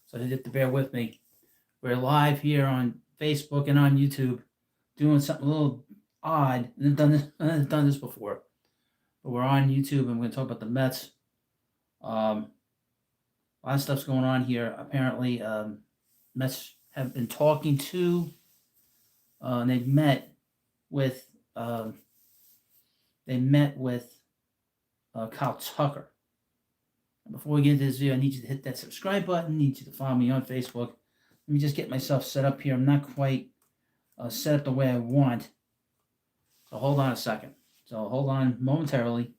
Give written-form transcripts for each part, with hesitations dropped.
So you have to bear with me. We're live here on Facebook and on YouTube, doing something a little odd. I've done this before, but we're on YouTube and we're going to talk about the Mets. A lot of stuff's going on here. Apparently, Mets have been talking to, and they've met with, Kyle Tucker. And before we get into this video, I need you to hit that subscribe button. I need you to follow me on Facebook. Let me just get myself set up here. I'm not quite set up the way I want. So hold on a second. So hold on momentarily.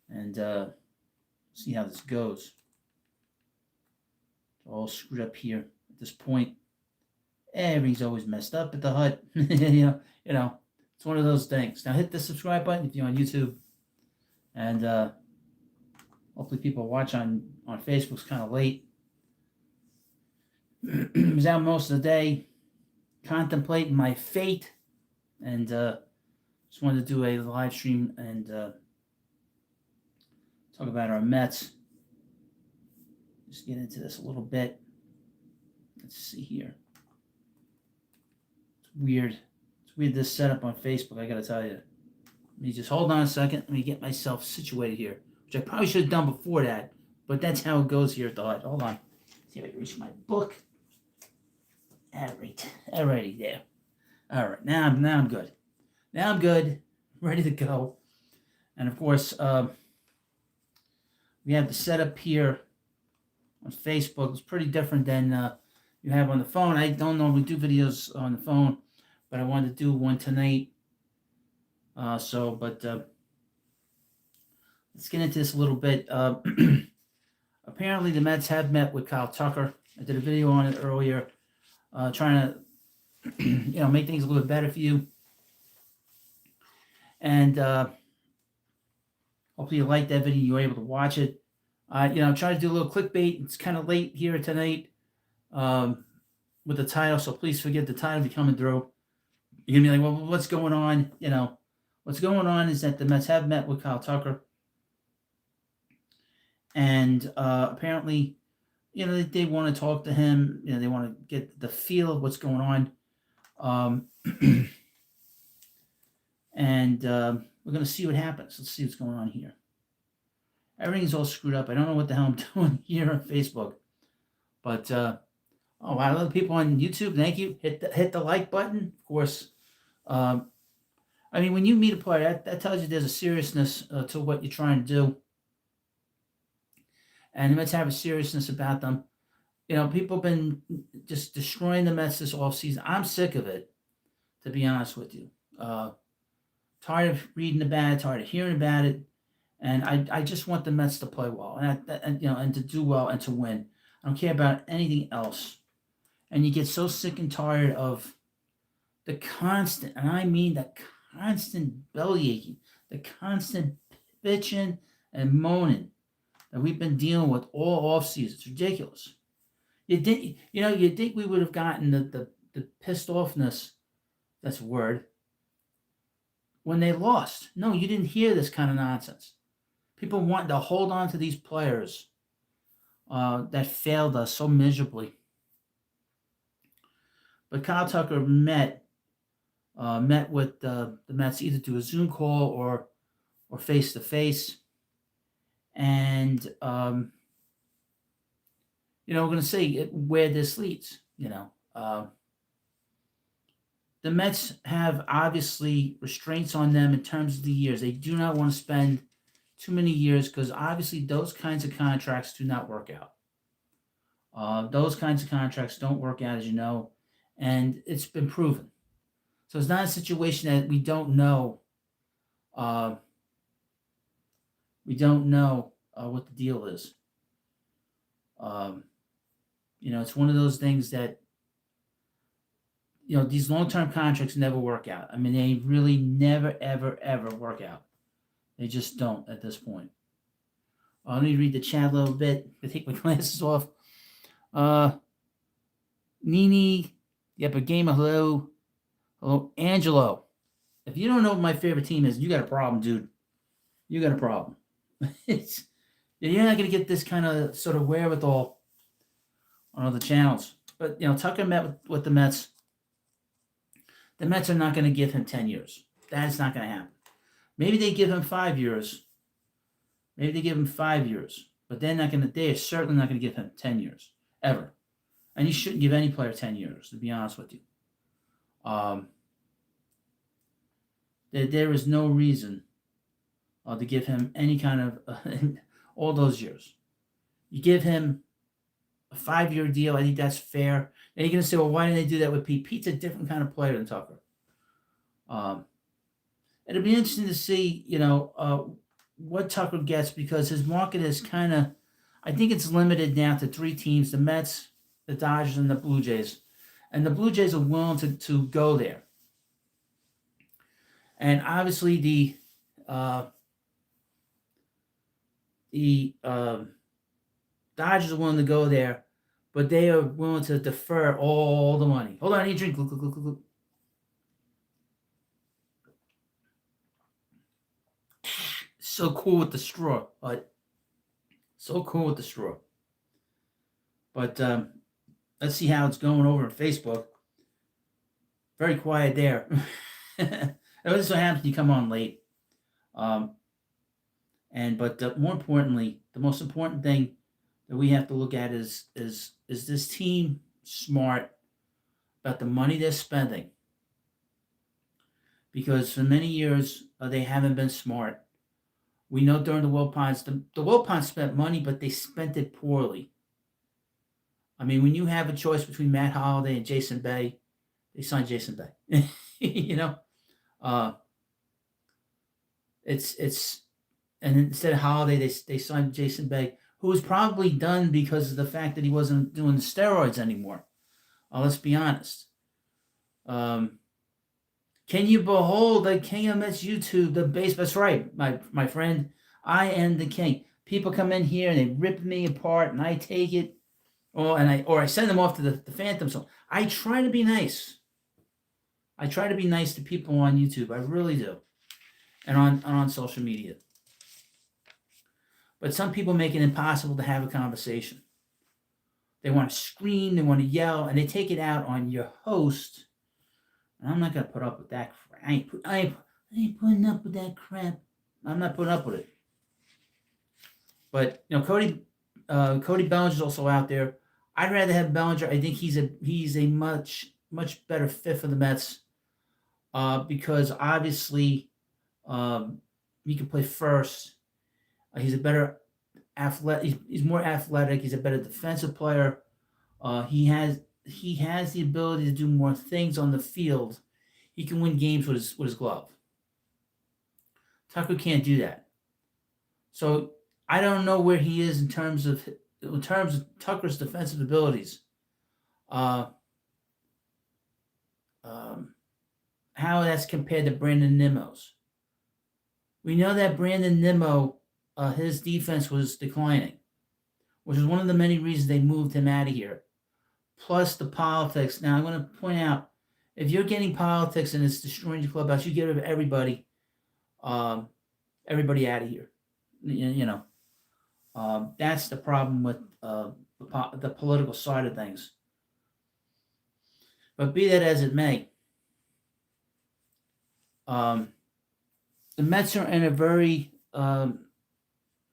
And see how this goes. It's all screwed up here at this point. Everything's always messed up at the hut. you know, it's one of those things. Now hit the subscribe button if you're on YouTube. And hopefully people watch on Facebook's kind of late. I was out most of the day contemplating my fate. And just wanted to do a live stream and talk about our Mets. Just get into this a little bit. Let's see here. It's weird. It's weird this setup on Facebook, I gotta tell you. Let me just hold on a second. Let me get myself situated here, which I probably should have done before that, but that's how it goes here at the hut. Hold on. See if I can reach my book. Alrighty there. All right, now I'm good. Now I'm good, ready to go. And of course, we have the setup here on Facebook. It's pretty different than you have on the phone. I don't normally do videos on the phone, but I wanted to do one tonight. Let's get into this a little bit. Apparently, the Mets have met with Kyle Tucker. I did a video on it earlier, trying to make things a little bit better for you. And hopefully you liked that video. You were able to watch it. Try to do a little clickbait. It's kind of late here tonight with the title, so please forget the title be coming through. You're going to be like, well, what's going on? What's going on is that the Mets have met with Kyle Tucker. And apparently, they want to talk to him. They want to get the feel of what's going on. And we're going to see what happens. Let's see what's going on here. Everything's all screwed up. I don't know what the hell I'm doing here on Facebook. But, a lot of people on YouTube, thank you. Hit the like button. Of course, when you meet a player, that tells you there's a seriousness to what you're trying to do. And the Mets have a seriousness about them. People have been just destroying the Mets this offseason. I'm sick of it, to be honest with you. Tired of reading about it, tired of hearing about it. And I just want the Mets to play well and to do well and to win. I don't care about anything else. And you get so sick and tired of the constant, and I mean the constant belly aching, the constant bitching and moaning that we've been dealing with all offseason. It's ridiculous. You think we would have gotten the pissed offness, that's a word, when they lost. No, you didn't hear this kind of nonsense. People want to hold on to these players that failed us so miserably. But Kyle Tucker met with the Mets either through a Zoom call or face to face, and we're going to see where this leads. The Mets have obviously restraints on them in terms of the years. They do not want to spend too many years because obviously those kinds of contracts do not work out. Those kinds of contracts don't work out, as you know, and it's been proven. So it's not a situation that we don't know. What the deal is. It's one of those things that these long-term contracts never work out. They really never, ever, ever work out. They just don't at this point. Let me read the chat a little bit. I take my glasses off. Nini, yep, a game of hello. Hello, Angelo. If you don't know what my favorite team is, you got a problem, dude. You got a problem. You're not going to get this kind of sort of wherewithal on other channels. But Tucker met with the Mets. The Mets are not going to give him 10 years. That's not going to happen. Maybe they give him 5 years. But they're certainly not going to give him 10 years. Ever. And you shouldn't give any player 10 years, to be honest with you. There is no reason to give him any kind of all those years. You give him a 5-year deal. I think that's fair. And you're going to say, well, why didn't they do that with Pete? Pete's a different kind of player than Tucker. It'll be interesting to see, what Tucker gets, because his market is kind of, I think it's limited now to 3 teams: the Mets, the Dodgers, and the Blue Jays. And the Blue Jays are willing to go there. And obviously the Dodgers are willing to go there, but they are willing to defer all the money. Hold on, I need a drink. Look. So cool with the straw, but But let's see how it's going over on Facebook. Very quiet there. This is what happens when you come on late. More importantly, the most important thing that we have to look at is this team smart about the money they're spending? Because for many years they haven't been smart. We know during the Wilpons, the Wilpons spent money, but they spent it poorly. I mean, when you have a choice between Matt Holliday and Jason Bay, they signed Jason Bay. And instead of Holliday, they signed Jason Bay, who was probably done because of the fact that he wasn't doing the steroids anymore. Let's be honest. Can you behold the King of Mets YouTube, the base? That's right, my friend. I am the king. People come in here and they rip me apart, and I take it, or I send them off to the Phantom Zone. I try to be nice. I try to be nice to people on YouTube. I really do, and on social media. But some people make it impossible to have a conversation. They want to scream, they want to yell, and they take it out on your host. And I'm not gonna put up with that crap. I ain't putting up with that crap. I'm not putting up with it. But Cody Bellinger is also out there. I'd rather have Bellinger. I think he's a much better fit for the Mets, because obviously he can play first. He's a better athletic. He's more athletic. He's a better defensive player. He has the ability to do more things on the field. He can win games with his glove. Tucker can't do that. So I don't know where he is in terms of Tucker's defensive abilities. How that's compared to Brandon Nimmo's. We know that Brandon Nimmo, his defense was declining, which is one of the many reasons they moved him out of here. Plus the politics. Now, I'm going to point out, if you're getting politics and it's destroying your clubhouse, you get rid of everybody out of here. That's the problem with the political side of things. But be that as it may, the Mets are in a very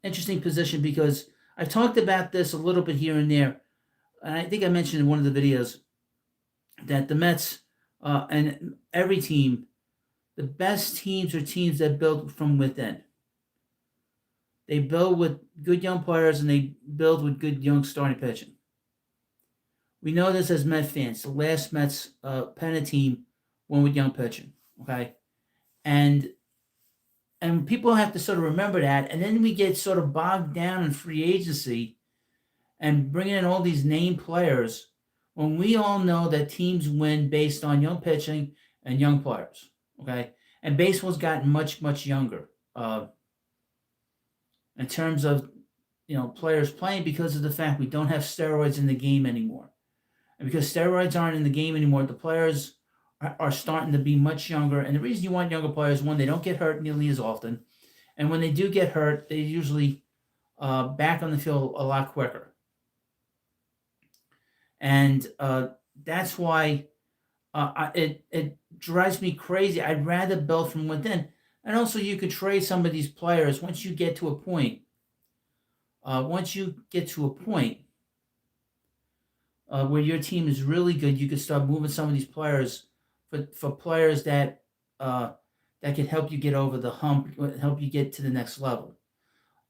interesting position, because I've talked about this a little bit here and there. And I think I mentioned in one of the videos that the Mets and every team, the best teams are teams that build from within. They build with good young players, and they build with good young starting pitching. We know this as Met fans. The last Mets pennant team went with young pitching, okay? And people have to sort of remember that. And then we get sort of bogged down in free agency and bringing in all these name players, when we all know that teams win based on young pitching and young players, okay? And baseball's gotten much, much younger in terms of, players playing, because of the fact we don't have steroids in the game anymore. And because steroids aren't in the game anymore, the players are starting to be much younger. And the reason you want younger players, one, they don't get hurt nearly as often. And when they do get hurt, they usually back on the field a lot quicker. And that's why it drives me crazy. I'd rather build from within. And also, you could trade some of these players once you get to a point. Once you get to a point where your team is really good, you could start moving some of these players for players that that can help you get over the hump, help you get to the next level.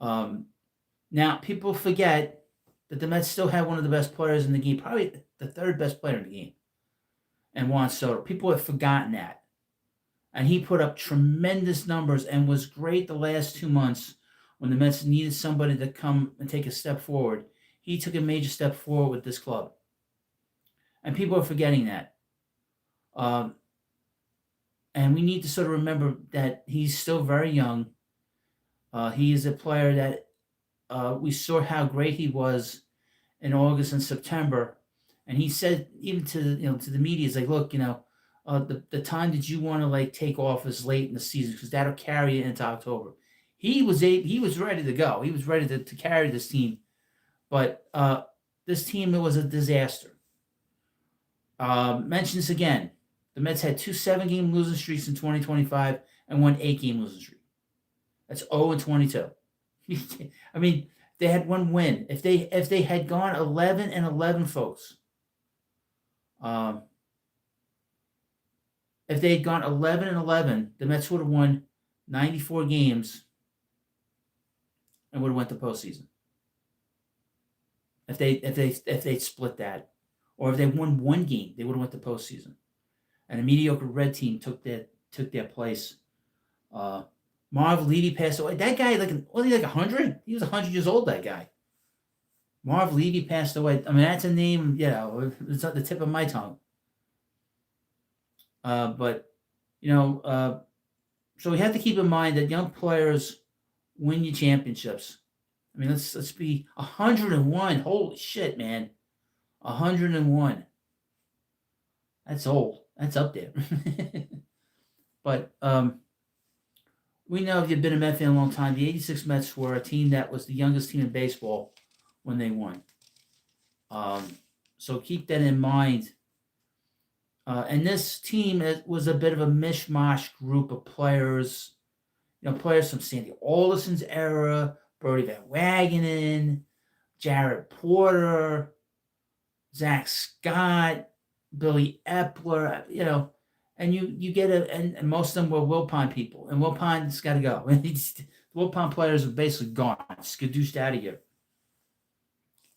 Now, people forget that the Mets still have one of the best players in the game, probably the third best player in the game, and Juan Soto. People have forgotten that. And he put up tremendous numbers and was great the last 2 months when the Mets needed somebody to come and take a step forward. He took a major step forward with this club. And people are forgetting that. And we need to sort of remember that he's still very young. He is a player that we saw how great he was in August and September. And he said even to the media, he's like, look, the time that you want to like take off is late in the season because that'll carry you into October. He was ready to go. He was ready to carry this team, but this team, it was a disaster. Mention this again. The Mets had 2 7-game losing streaks in 2025 and 1 8-game losing streak. That's 0-22. I mean, they had 1 win. If they had gone 11-11, folks. If they had gone 11-11, the Mets would have won 94 games and would have went to postseason. If they split that, or if they won 1 game, they would have went to postseason. And a mediocre red team took their place. Marv Levy passed away. That guy, was he like 100? He was 100 years old. That guy. Marv Levy passed away. I mean, that's a name. It's at the tip of my tongue. But so we have to keep in mind that young players win you championships. I mean, let's be 101. Holy shit, man. 101. That's old. That's up there. But we know if you've been a Met fan a long time, the 86 Mets were a team that was the youngest team in baseball when they won. So keep that in mind. And this team was a bit of a mishmash group of players. Players from Sandy Alderson's era, Brody Van Wagenen, Jared Porter, Zach Scott, Billy Epler, and you get and most of them were Wilpon people, and Wilpon's got to go. The Wilpon players are basically gone, skadooshed out of here.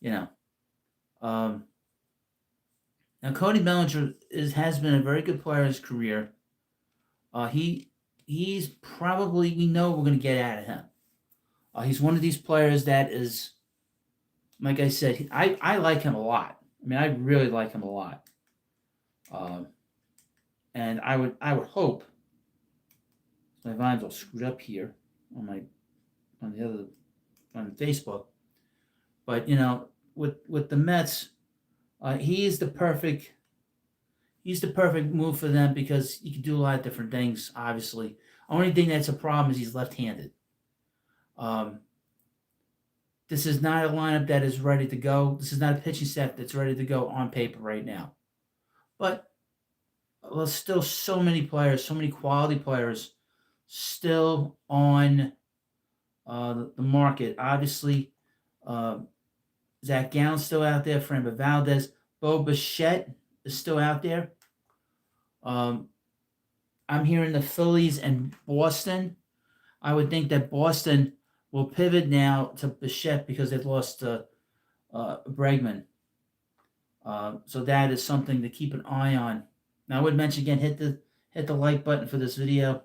Now Cody Bellinger has been a very good player in his career. He's probably, we know we're going to get out of him. He's one of these players that is, like I said, I like him a lot. I mean, I really like him a lot. And I would hope, my vine's all screwed up here on Facebook. But with the Mets, he's the perfect move for them because he can do a lot of different things. Obviously, only thing that's a problem is he's left-handed. This is not a lineup that is ready to go. This is not a pitching staff that's ready to go on paper right now. But there's still so many players, so many quality players still on the market. Obviously, Zach Gallen's still out there. Framber Valdez. Bo Bichette is still out there. I'm hearing the Phillies and Boston. I would think that Boston will pivot now to Bichette because they've lost Bregman. So that is something to keep an eye on. Now I would mention again, hit the like button for this video.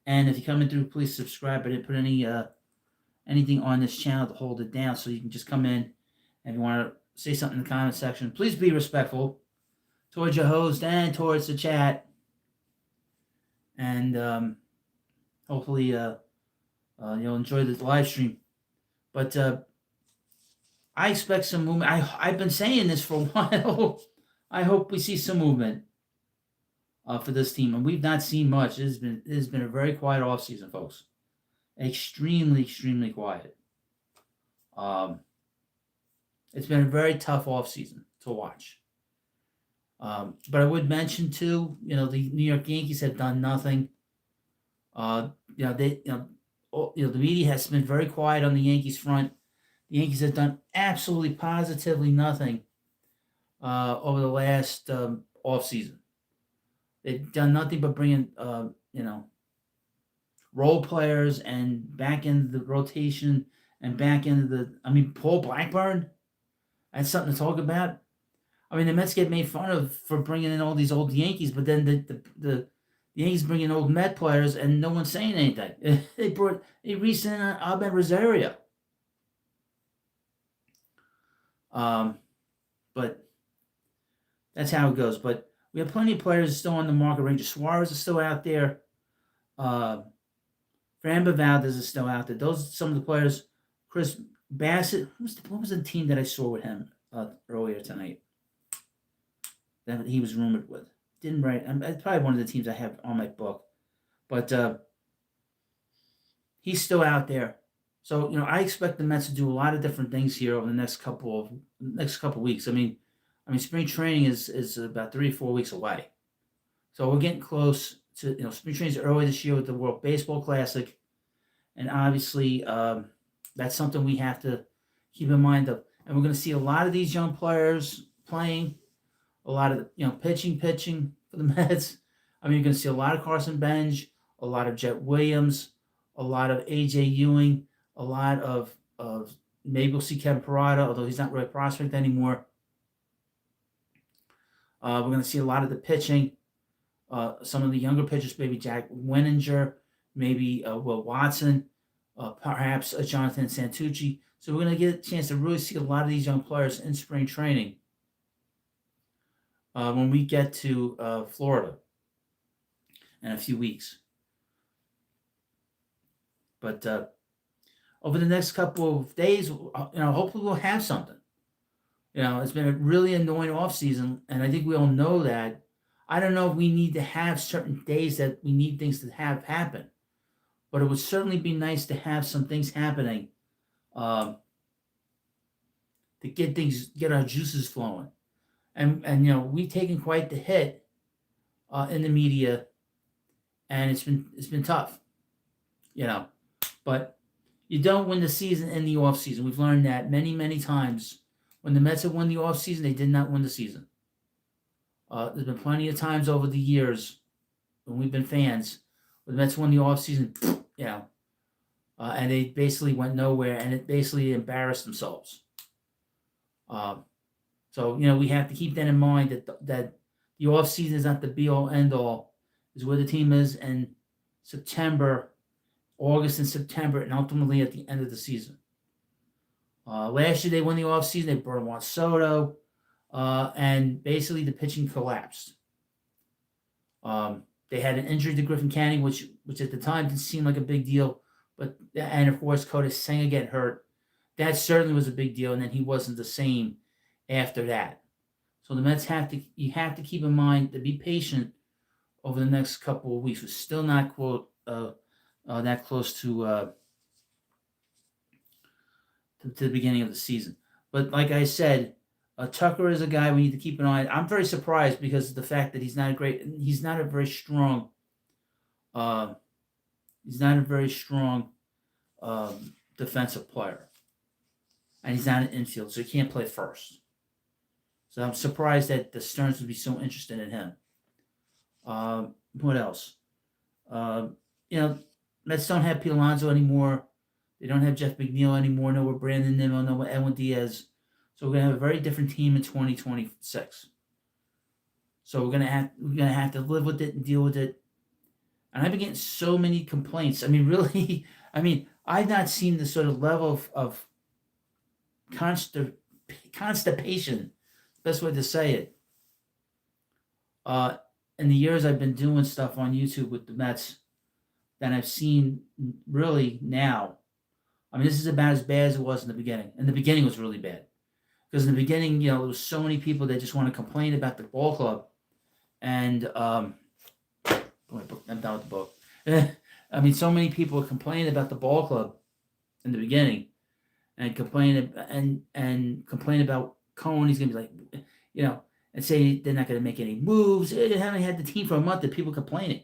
And if you're coming through, please subscribe. I didn't put anything on this channel to hold it down, so you can just come in and if you want to say something in the comment section. Please be respectful towards your host and towards the chat. And hopefully you'll enjoy the live stream. But I expect some movement. I've been saying this for a while. I hope we see some movement for this team, and we've not seen much. It has been a very quiet offseason, folks. extremely, extremely quiet. Um, it's been a very tough offseason to watch. But I would mention too, the New York Yankees have done nothing. They, the media has been very quiet on the Yankees front. The Yankees have done absolutely, positively nothing over the last offseason. They've done nothing but bring in, role players and back into the rotation and back into Paul Blackburn. That's something to talk about. The Mets get made fun of for bringing in all these old Yankees, but then the Yankees bring in old Met players and no one's saying anything. They re-signed Abed Rosario. But that's how it goes. But we have plenty of players still on the market. Ranger Suarez is still out there. Framber Valdez is still out there. Those are some of the players. Chris Bassett. What was the team that I saw with him earlier tonight? That he was rumored with. Didn't write. It's probably one of the teams I have on my book. But he's still out there. So I expect the Mets to do a lot of different things here over the next couple of weeks. Spring training is about 3 or 4 weeks away. So we're getting close to spring training is early this year with the World Baseball Classic, and obviously that's something we have to keep in mind of. And we're going to see a lot of these young players playing, a lot of pitching for the Mets. You're going to see a lot of Carson Bench, a lot of Jet Williams, a lot of AJ Ewing, a lot of maybe we'll see Kevin Parada, although he's not really a prospect anymore. We're going to see a lot of the pitching. Some of the younger pitchers, maybe Jack Wenninger, maybe Will Watson, perhaps Jonathan Santucci. So we're going to get a chance to really see a lot of these young players in spring training when we get to Florida in a few weeks. But over the next couple of days, hopefully we'll have something. It's been a really annoying offseason, and I think we all know that. I don't know if we need to have certain days that we need things to have happen, but it would certainly be nice to have some things happening to get our juices flowing. And we've taken quite the hit in the media, and it's been tough, But you don't win the season in the offseason. We've learned that many, many times. When the Mets have won the offseason, they did not win the season. There's been plenty of times over the years when we've been fans when the Mets won the offseason, and they basically went nowhere, and it basically embarrassed themselves. So we have to keep that in mind that the offseason is not the be-all, end-all. Is where the team is in September, August and September, and ultimately at the end of the season. Last year they won the offseason. They brought in Juan Soto, and basically the pitching collapsed. They had an injury to Griffin Canning, which at the time didn't seem like a big deal, and of course Cody Bellinger get hurt. That certainly was a big deal, and then he wasn't the same after that. So the Mets have to keep in mind to be patient over the next couple of weeks. We're still not that close to the beginning of the season. But like I said, Tucker is a guy we need to keep an eye on. I'm very surprised because of the fact that he's not a very strong defensive player. And he's not an infield, so he can't play first. So I'm surprised that the Stearns would be so interested in him. What else? Mets don't have Pete Alonso anymore. They don't have Jeff McNeil anymore. No, we're Brandon Nimmo. No, we're Edwin Diaz. So we're gonna have a very different team in 2026. So we're gonna have to live with it and deal with it. And I've been getting so many complaints. Really, I've not seen the sort of level of constipation. Best way to say it. In the years I've been doing stuff on YouTube with the Mets, that I've seen really now. This is about as bad as it was in the beginning. And the beginning was really bad. Because in the beginning, there was so many people that just want to complain about the ball club. And, I'm done with the book. I mean, so many people complained about the ball club in the beginning, and complain about Cohen. He's gonna be like, and say they're not gonna make any moves. They haven't had the team for a month. That people complaining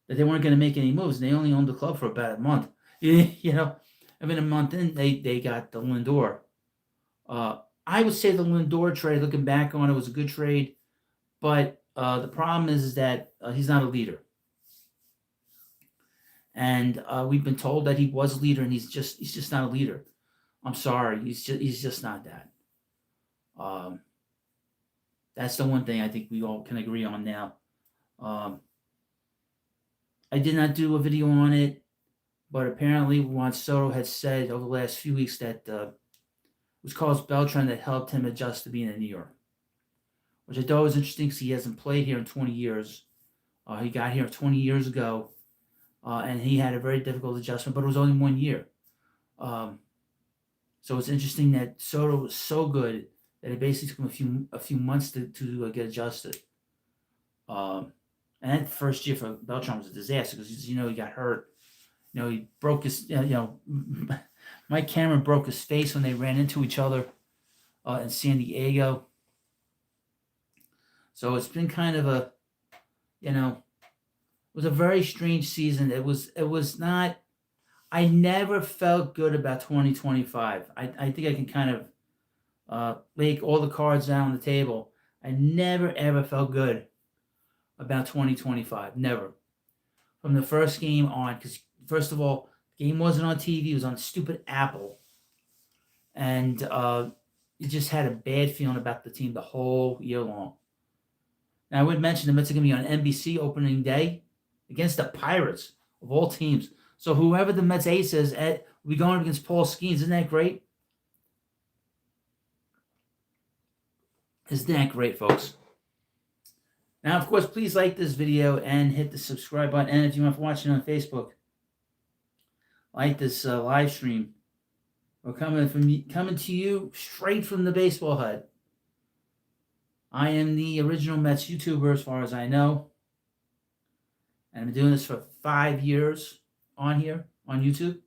that they weren't gonna make any moves, and they only owned the club for about a month. I mean, a month in, they got the Lindor. I would say the Lindor trade, looking back on it, was a good trade, but the problem is that he's not a leader. And we've been told that he was a leader, and he's just not a leader. I'm sorry, he's just not that. That's the one thing I think we all can agree on now. I did not do a video on it, but apparently Juan Soto had said over the last few weeks that it was Carlos Beltran that helped him adjust to being in New York, which I thought was interesting because he hasn't played here in 20 years. He got here 20 years ago, and he had a very difficult adjustment, but it was only 1 year. So it's interesting that Soto was so good that it basically took him a few months to get adjusted. And that first year for Beltran was a disaster because he got hurt. He broke his. Mike Cameron broke his face when they ran into each other in San Diego. So it's been kind of a, it was a very strange season. It was not. I never felt good about 2025. I think I can kind of lay all the cards down on the table. I never ever felt good about 2025. Never. From the first game on, because first of all, the game wasn't on TV. It was on stupid Apple. And you just had a bad feeling about the team the whole year long. Now, I would mention the Mets are going to be on NBC opening day against the Pirates, of all teams. So whoever the Mets ace is, we'll be going against Paul Skeens. Isn't that great? Isn't that great, folks? Now, of course, please like this video and hit the subscribe button. And if you want to watch it on Facebook, like this live stream. We're coming to you straight from the baseball hut. I am the original Mets YouTuber as far as I know. And I've been doing this for 5 years on here, on YouTube.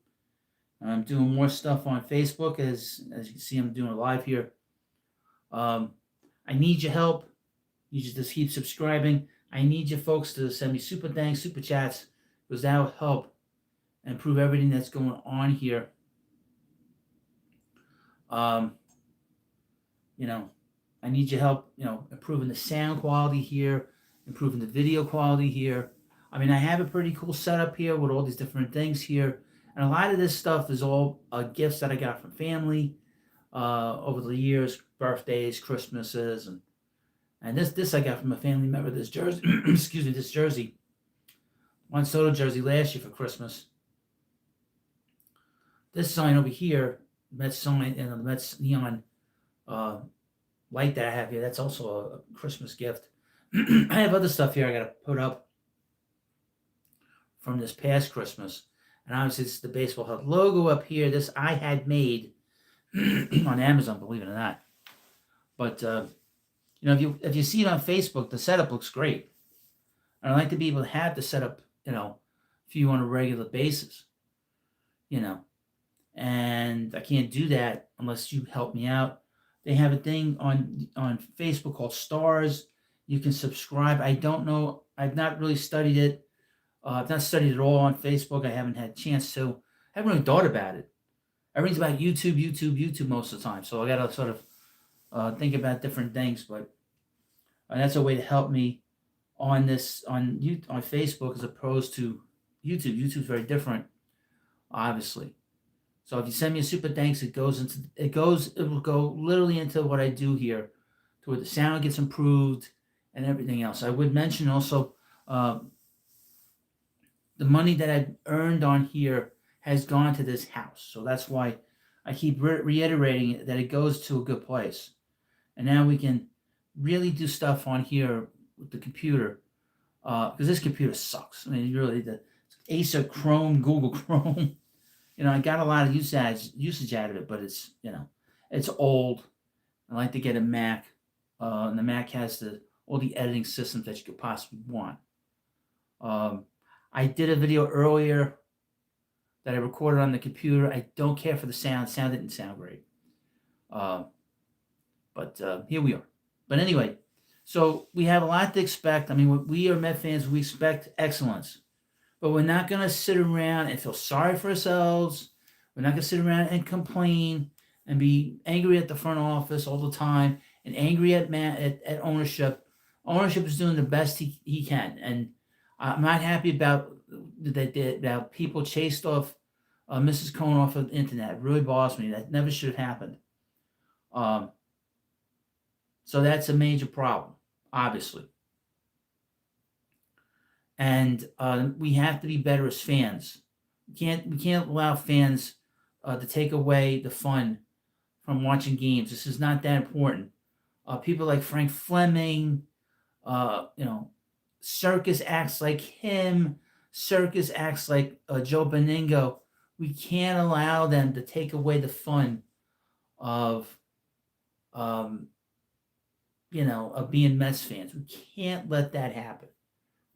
I'm doing more stuff on Facebook. As you can see, I'm doing it live here. I need your help. You just keep subscribing. I need you folks to send me super thanks, super chats, because that will help improve everything that's going on here. I need your help, improving the sound quality here, improving the video quality here. I mean, I have a pretty cool setup here with all these different things here. And a lot of this stuff is all gifts that I got from family over the years, birthdays, Christmases, and this I got from a family member. This jersey, excuse me, this jersey, Juan Soto jersey last year for Christmas. This sign over here, Mets sign, and the Mets neon light that I have here, that's also a Christmas gift. I have other stuff here I got to put up from this past Christmas. And obviously, it's the Baseball Hut logo up here. This I had made on Amazon, believe it or not. But, if you see it on Facebook, the setup looks great. And I like to be able to have the setup, for you on a regular basis. And I can't do that unless you help me out. They have a thing on Facebook called Stars. You can subscribe. I don't know. I've not really studied it. I've not studied it all on Facebook. I haven't had a chance to. I haven't really thought about it. Everything's about YouTube most of the time. So I got to sort of think about different things. But that's a way to help me on this on Facebook as opposed to YouTube. YouTube's very different, obviously. So if you send me a super thanks, it will go literally into what I do here, to where the sound gets improved and everything else. I would mention also the money that I've earned on here has gone to this house. So that's why I keep reiterating that it goes to a good place. And now we can really do stuff on here with the computer, because this computer sucks. I mean, really, the Acer Chrome, Google Chrome. I got a lot of usage out of it, but it's, it's old. I like to get a Mac, and the Mac has all the editing systems that you could possibly want. I did a video earlier that I recorded on the computer. I don't care for the sound. Sound didn't sound great. But here we are. But anyway, so we have a lot to expect. I mean, we are Met fans. We expect excellence. But we're not going to sit around and feel sorry for ourselves. We're not going to sit around and complain and be angry at the front office all the time and angry at ownership. Ownership is doing the best he can. And I'm not happy about that people chased off Mrs. Cohen off of the internet. It really bothers me. That never should have happened. So that's a major problem, obviously. And we have to be better as fans. We can't allow fans to take away the fun from watching games. This is not that important. People like Frank Fleming, Circus acts like him. Circus acts like Joe Beningo. We can't allow them to take away the fun of being Mets fans. We can't let that happen.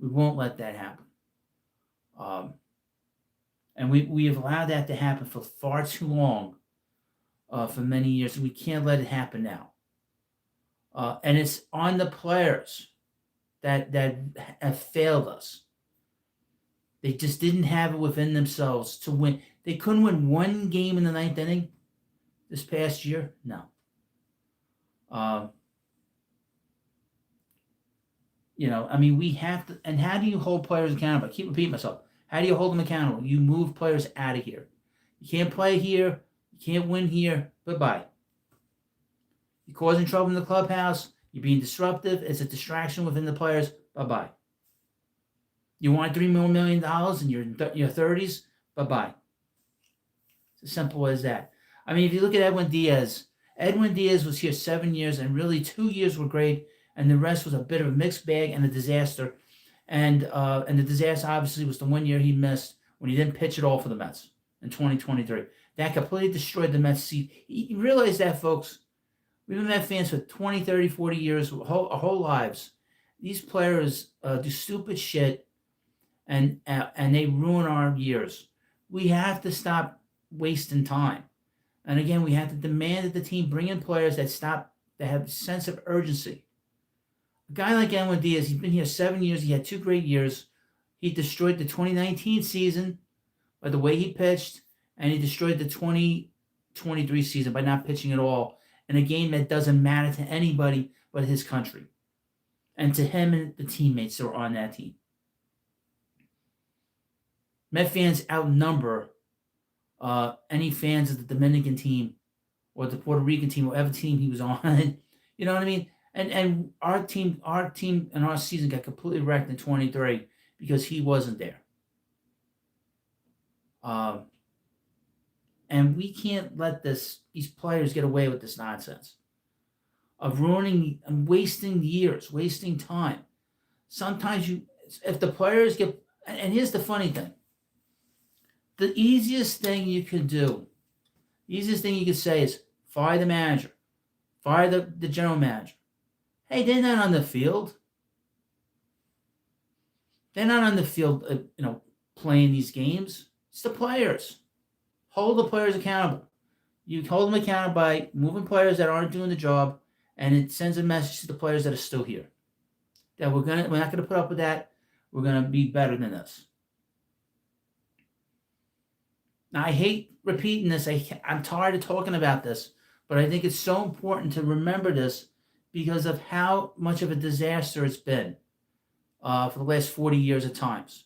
We won't let that happen. And we have allowed that to happen for far too long, for many years. We can't let it happen now. And it's on the players that have failed us. They just didn't have it within themselves to win. They couldn't win one game in the ninth inning this past year. No. We have to. And how do you hold players accountable? I keep repeating myself. How do you hold them accountable? You move players out of here. You can't play here. You can't win here. Bye-bye. You're causing trouble in the clubhouse. You're being disruptive. It's a distraction within the players. Bye-bye. You want $3 million in your 30s? Bye-bye. It's as simple as that. I mean, if you look at Edwin Diaz was here 7 years, and really 2 years were great, and the rest was a bit of a mixed bag and a disaster. And the disaster obviously was the 1 year he missed when he didn't pitch at all for the Mets in 2023. That completely destroyed the Mets season. You realize that, folks? We've been Met fans for 20, 30, 40 years, our whole lives. These players do stupid shit, and they ruin our years. We have to stop wasting time. And again, we have to demand that the team bring in players that have a sense of urgency. A guy like Edwin Diaz, he's been here 7 years. He had 2 great years. He destroyed the 2019 season by the way he pitched, and he destroyed the 2023 season by not pitching at all in a game that doesn't matter to anybody but his country and to him and the teammates that were on that team. Met fans outnumber any fans of the Dominican team or the Puerto Rican team, whatever team he was on. You know what I mean? And our team and our season got completely wrecked in 23 because he wasn't there. And we can't let these players get away with this nonsense of ruining and wasting years, wasting time. Sometimes if the players get, and here's the funny thing, the easiest thing you can do, the easiest thing you can say is fire the manager, fire the general manager. Hey, they're not on the field. They're not on the field, playing these games. It's the players. Hold the players accountable. You hold them accountable by moving players that aren't doing the job, and it sends a message to the players that are still here that we're not gonna put up with that. We're gonna be better than this. Now, I hate repeating this. I'm tired of talking about this, but I think it's so important to remember this because of how much of a disaster it's been for the last 40 years at times.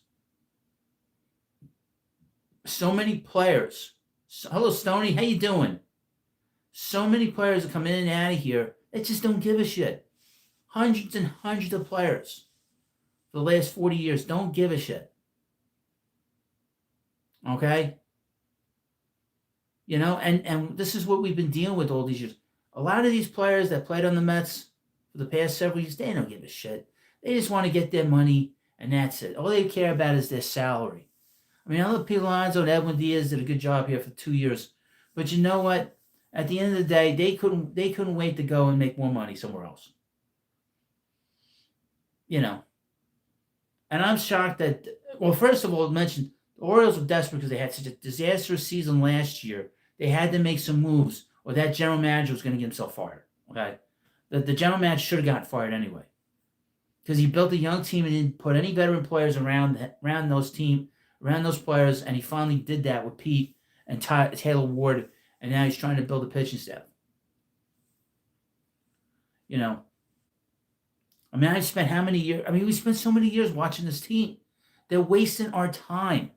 So many players. Hello, Stoney. How you doing? So many players are coming in and out of here that just don't give a shit. Hundreds and hundreds of players for the last 40 years don't give a shit. Okay? And this is what we've been dealing with all these years. A lot of these players that played on the Mets for the past several years, they don't give a shit. They just want to get their money, and that's it. All they care about is their salary. I mean, I love Pete Alonso and Edwin Diaz did a good job here for 2 years. But you know what? At the end of the day, they couldn't wait to go and make more money somewhere else. And I'm shocked that, well, first of all, I mentioned the Orioles were desperate because they had such a disastrous season last year. They had to make some moves, or that general manager was going to get himself fired. Okay, the general manager should have gotten fired anyway because he built a young team and didn't put any veteran players around those players, and he finally did that with Pete and Taylor Ward, and now he's trying to build a pitching staff. You know, I mean, I've spent how many years? I mean, we spent so many years watching this team. They're wasting our time.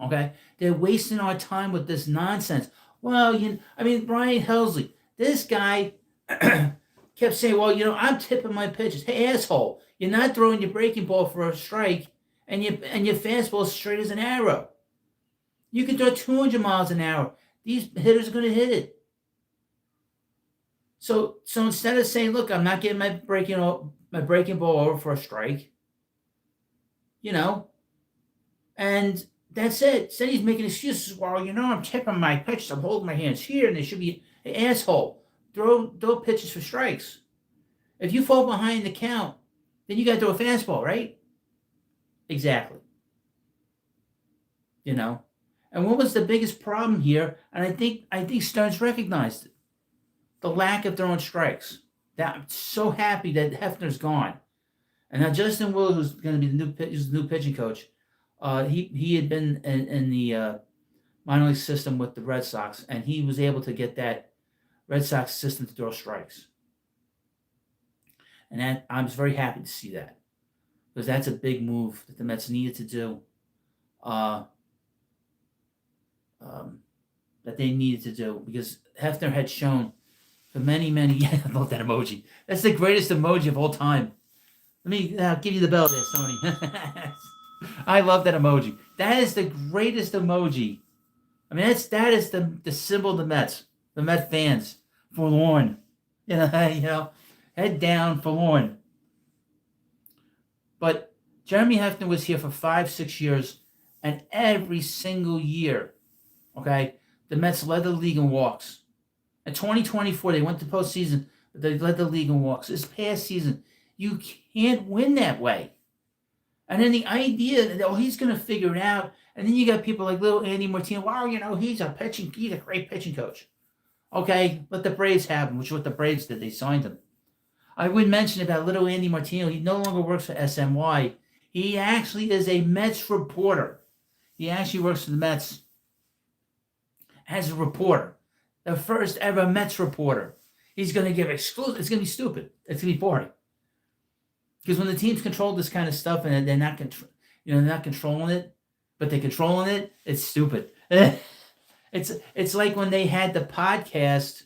Okay, they're wasting our time with this nonsense. Well, I mean, Brian Helsley, this guy kept saying, "Well, I'm tipping my pitches." Hey, asshole, you're not throwing your breaking ball for a strike, and your fastball is straight as an arrow. You can throw 200 miles an hour. These hitters are going to hit it. So instead of saying, "Look, I'm not getting my breaking ball over for a strike," and that's it. Instead, he's making excuses. Well, I'm tipping my pitches. I'm holding my hands here, and they should be an asshole. Throw pitches for strikes. If you fall behind the count, then you got to throw a fastball, right? Exactly. And what was the biggest problem here? And I think Stearns recognized it: the lack of throwing strikes. I'm so happy that Hefner's gone, and now Justin Will, who's going to be the new pitching coach. He had been in the minor league system with the Red Sox, and he was able to get that Red Sox system to throw strikes. And that I was very happy to see that, because that's a big move that the Mets needed to do. That they needed to do, because Hefner had shown for many, many. I love that emoji. That's the greatest emoji of all time. Let me give you the bell there, Sony. I love that emoji. That is the greatest emoji. I mean, that is the symbol of the Mets. The Met fans, forlorn. Head down, forlorn. But Jeremy Hefner was here for 5-6 years, and every single year, okay, the Mets led the league in walks. In 2024, they went to postseason, but they led the league in walks. This past season, you can't win that way. And then the idea that, he's going to figure it out. And then you got people like little Andy Martino. Wow, he's a great pitching coach. Okay, let the Braves have him, which is what the Braves did. They signed him. I would mention about little Andy Martino. He no longer works for SNY. He actually is a Mets reporter. He actually works for the Mets as a reporter. The first ever Mets reporter. He's going to give exclusive. It's going to be stupid. It's going to be boring. Because when the teams control this kind of stuff and they're not controlling it, but they're controlling it, it's stupid. It's like when they had the podcast,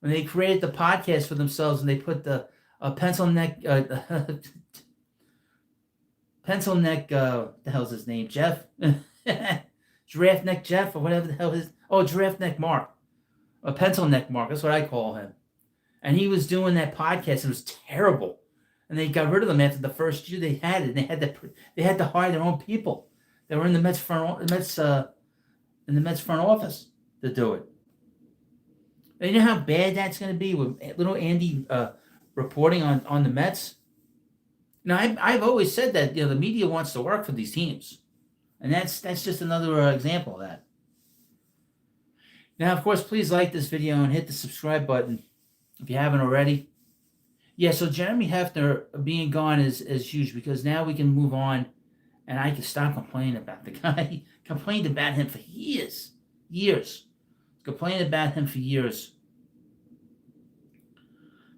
when they created the podcast for themselves, and they put the pencil neck, the hell's his name, Jeff, giraffe neck Jeff, or whatever the hell his. Oh, giraffe neck Mark, a pencil neck Mark. That's what I call him. And he was doing that podcast. It was terrible. And they got rid of them after the first year they had it. And they had to hire their own people. They were in the Mets front office to do it. And you know how bad that's going to be with little Andy reporting on the Mets. Now, I've always said that the media wants to work for these teams, and that's just another example of that. Now, of course, please like this video and hit the subscribe button if you haven't already. Yeah, so Jeremy Hefner being gone is huge, because now we can move on, and I can stop complaining about the guy. Complained about him for years. Complained about him for years.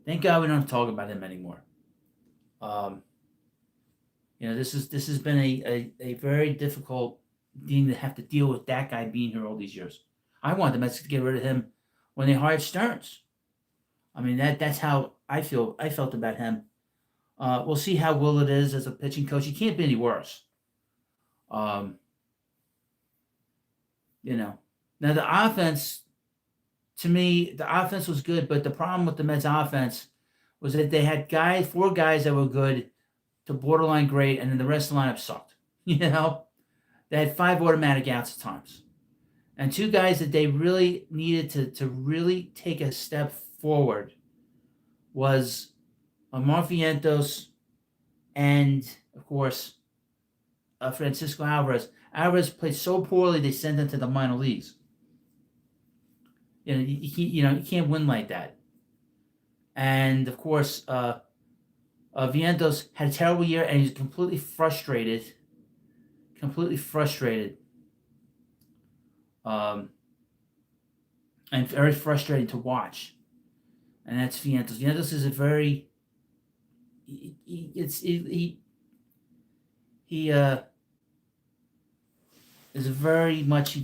Thank God we don't talk about him anymore. This has been a very difficult thing to have to deal with, that guy being here all these years. I want the Mets to get rid of him when they hired Stearns. I mean, that's how I felt about him. We'll see how Willard is as a pitching coach. He can't be any worse. Now the offense, to me, the offense was good, but the problem with the Mets offense was that they had 4 guys that were good to borderline great, and then the rest of the lineup sucked. They had 5 automatic outs at times. And 2 guys that they really needed to really take a step forward was Marfientos and, of course, Francisco Alvarez. Alvarez played so poorly they sent him to the minor leagues. You can't win like that. And of course, Vientos had a terrible year, and he's completely frustrated. And very frustrating to watch. And that's Vientos. Vientos is a very he is very much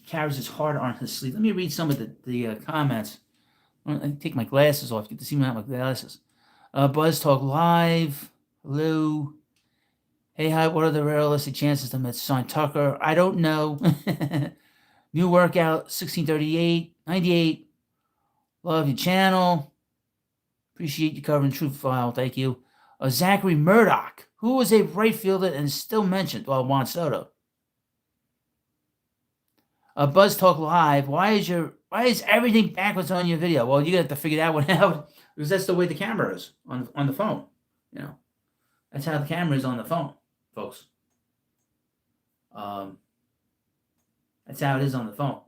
carries his heart on his sleeve. Let me read some of the comments. I take my glasses off. Get to see me without my glasses. Buzz Talk Live. Hello. Hey, hi. What are the realistic chances the Mets sign Tucker? I don't know. New workout 1638 98. Love your channel. Appreciate you covering Truth File. Thank you. Zachary Murdoch, who was a right fielder and still mentioned. Well, Juan Soto. Buzz Talk Live. Why is everything backwards on your video? Well, you have to figure that one out because that's the way the camera is on the phone. That's how the camera is on the phone, folks. That's how it is on the phone.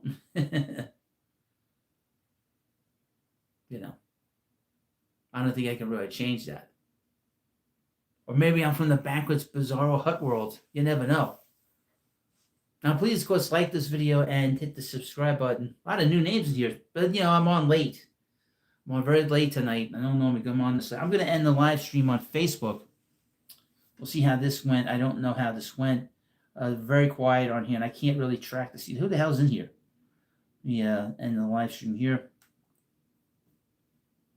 I don't think I can really change that. Or maybe I'm from the backwards bizarro hut world. You never know. Now, please, of course, like this video and hit the subscribe button. A lot of new names here, but I'm on late. I'm on very late tonight. I don't normally come on this. I'm going to end the live stream on Facebook. We'll see how this went. I don't know how this went. Very quiet on here, and I can't really track this. Who the hell's in here? Yeah, end the live stream here.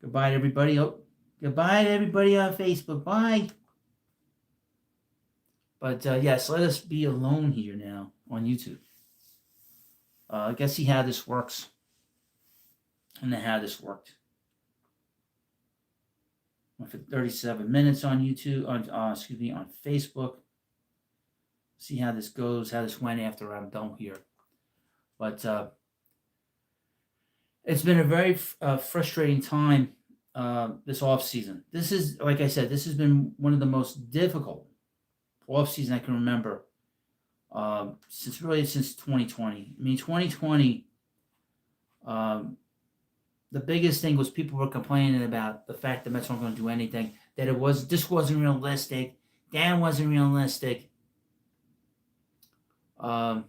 Goodbye to everybody. Oh, goodbye to everybody on Facebook. Bye. But yes, let us be alone here now on YouTube. I guess see how this works. And then how this worked. Went for 37 minutes on YouTube. On Facebook. See how this goes. How this went after I'm done here. But it's been a very frustrating time this off season. This is, like I said, this has been one of the most difficult off season I can remember since 2020. I mean, 2020. The biggest thing was people were complaining about the fact the Mets weren't going to do anything. That this wasn't realistic. Dan wasn't realistic. And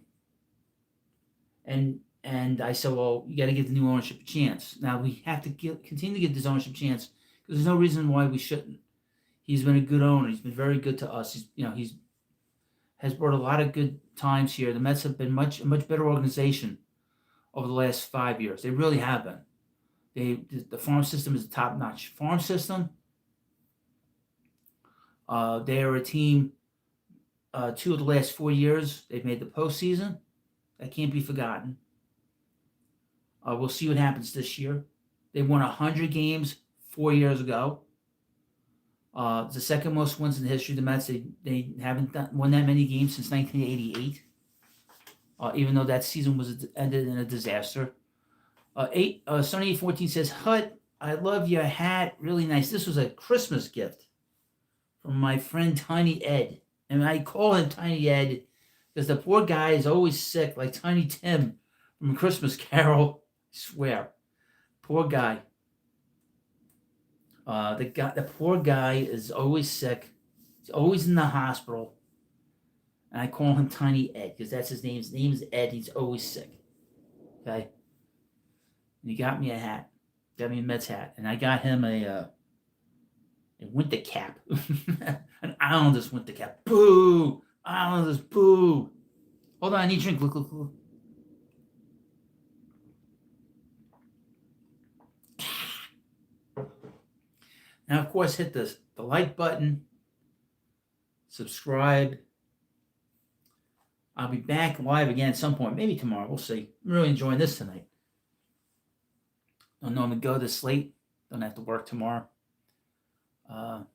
I said, well, you got to give the new ownership a chance. Now we have to continue to give this ownership a chance because there's no reason why we shouldn't. He's been a good owner. He's been very good to us. He's has brought a lot of good times here. The Mets have been a much better organization over the last 5 years. They really have been. The farm system is a top-notch farm system. They are a team. 2 of the last 4 years, they've made the postseason. That can't be forgotten. We'll see what happens this year. They won 100 games 4 years ago. It's the second most wins in the history of the Mets. They haven't won that many games since 1988. Even though that season was ended in a disaster. Sonny814 says, Hut, I love your hat. Really nice. This was a Christmas gift from my friend Tiny Ed. And I call him Tiny Ed because the poor guy is always sick, like Tiny Tim from A Christmas Carol. I swear. Poor guy. The poor guy is always sick. He's always in the hospital. And I call him Tiny Ed because that's his name. His name is Ed. He's always sick. Okay? And he got me a hat. Got me a Mets hat. And I got him a winter cap. An Islanders winter cap. Boo! Islanders, boo! Hold on, I need a drink. Look. Now, of course, hit the like button. Subscribe. I'll be back live again at some point. Maybe tomorrow. We'll see. I'm really enjoying this tonight. Don't normally go this late. Don't have to work tomorrow. A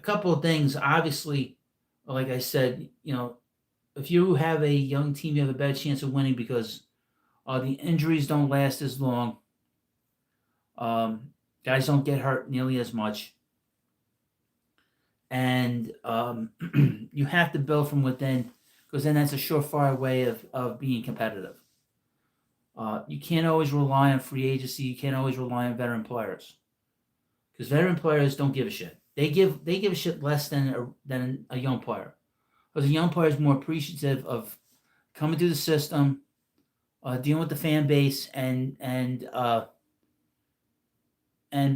couple of things. Obviously, like I said, if you have a young team, you have a better chance of winning because the injuries don't last as long. Guys don't get hurt nearly as much. and you have to build from within, because then that's a surefire way of being competitive. You can't always rely on free agency. You can't always rely on veteran players, because veteran players don't give a shit. They give a shit less than a young player, because a young player is more appreciative of coming through the system, dealing with the fan base, and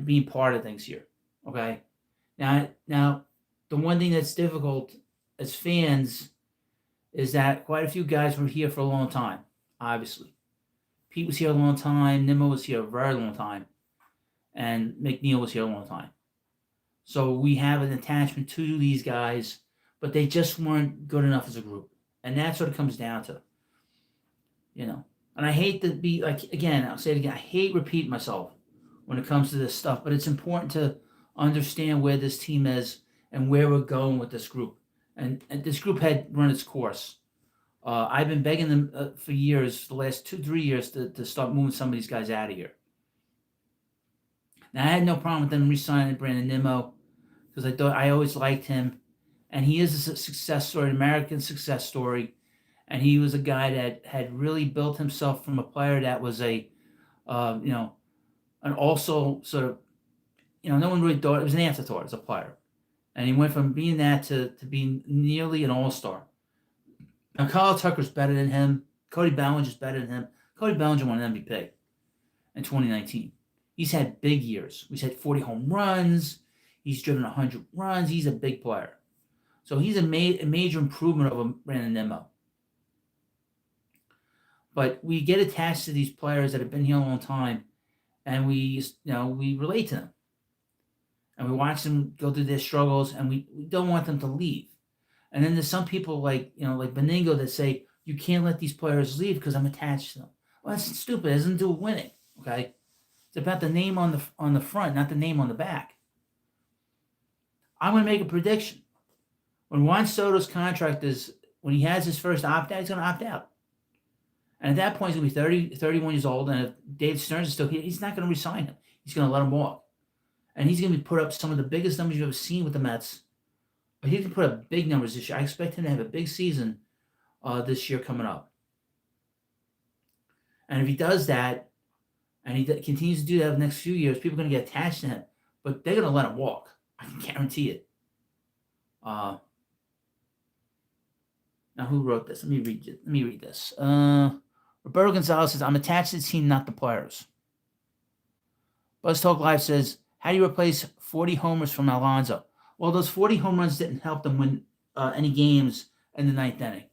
being part of things here. Okay, now the one thing that's difficult as fans is that quite a few guys were here for a long time. Obviously, Pete was here a long time. Nimmo was here a very long time, and McNeil was here a long time. So we have an attachment to these guys, but they just weren't good enough as a group, and that's what it comes down to. You know, and I hate to be like, again, I'll say it again. I hate repeating myself when it comes to this stuff, but it's important to understand where this team is and where we're going with this group. And this group had run its course. I've been begging them for years, the last 2-3 years, to start moving some of these guys out of here. Now I had no problem with them re-signing Brandon Nimmo, because I always liked him, and he is a success story, an American success story, and he was a guy that had really built himself from a player that was and also sort of, no one really thought it was an afterthought as a player, and he went from being that to being nearly an all-star. Now Kyle Tucker's better than him. Cody Bellinger's better than him. Cody Bellinger won an MVP in 2019. He's had big years. He's had 40 home runs. He's driven 100 runs. He's a big player. So he's a major improvement over Brandon Nimmo. But we get attached to these players that have been here a long time, and we relate to them, and we watch them go through their struggles, and we don't want them to leave. And then there's some people like Beningo that say you can't let these players leave because I'm attached to them. Well, that's stupid. It doesn't do with winning. Okay, it's about the name on the front, not the name on the back. I'm going to make a prediction. When Juan Soto's contract when he has his first opt-out, he's going to opt out. And at that point, he's going to be 30, 31 years old, and if Dave Stearns is still here, he's not going to resign him. He's going to let him walk. And he's going to put up some of the biggest numbers you've ever seen with the Mets. But he can put up big numbers this year. I expect him to have a big season this year coming up. And if he does that, and he continues to do that the next few years, people are going to get attached to him. But they're going to let him walk. I can guarantee it. Now, who wrote this? Let me read this. Roberto Gonzalez says, I'm attached to the team, not the players. Buzz Talk Live says, how do you replace 40 homers from Alonso? Well, those 40 home runs didn't help them win any games in the ninth inning.